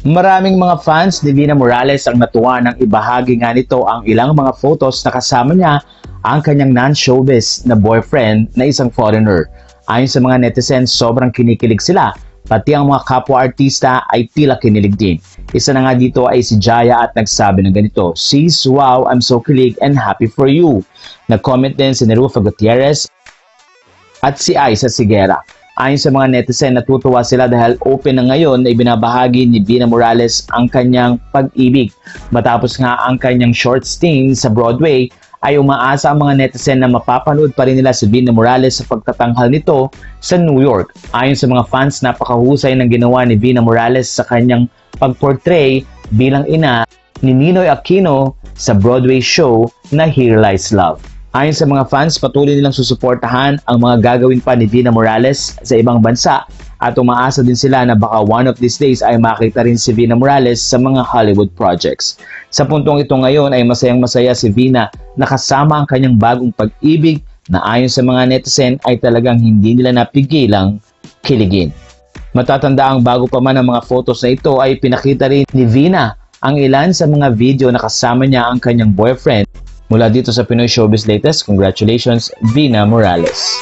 Maraming mga fans ni Vina Morales ang natuwa nang ibahagi nga nito ang ilang mga photos na kasama niya ang kanyang non-showbiz na boyfriend na isang foreigner. Ayon sa mga netizens, sobrang kinikilig sila, pati ang mga kapwa-artista ay tila kinilig din. Isa na nga dito ay si Jaya at nagsabi ng ganito, "Sis, wow, I'm so kilig and happy for you." Nag-comment din si Nerufa Gutierrez at si Aiza Sigera. Ayon sa mga netizen, natutuwa sila dahil open na ngayon na ibinabahagi ni Vina Morales ang kanyang pag-ibig. Matapos nga ang kanyang short stint sa Broadway, ay umaasa ang mga netizen na mapapanood pa rin nila si Vina Morales sa pagtatanghal nito sa New York. Ayon sa mga fans, napakahusay ng ginawa ni Vina Morales sa kanyang pag-portray bilang ina ni Ninoy Aquino sa Broadway show na Here Lies Love. Ayon sa mga fans, patuloy nilang susuportahan ang mga gagawin pa ni Vina Morales sa ibang bansa at umaasa din sila na baka one of these days ay makita rin si Vina Morales sa mga Hollywood projects. Sa puntong ito ngayon ay masayang-masaya si Vina na kasama ang kanyang bagong pag-ibig na ayon sa mga netizen ay talagang hindi nila napigilang kiligin. Matatanda ang bago pa man ang mga photos na ito ay pinakita rin ni Vina ang ilan sa mga video na kasama niya ang kanyang boyfriend. Mula dito sa Pinoy Showbiz Latest, congratulations, Vina Morales.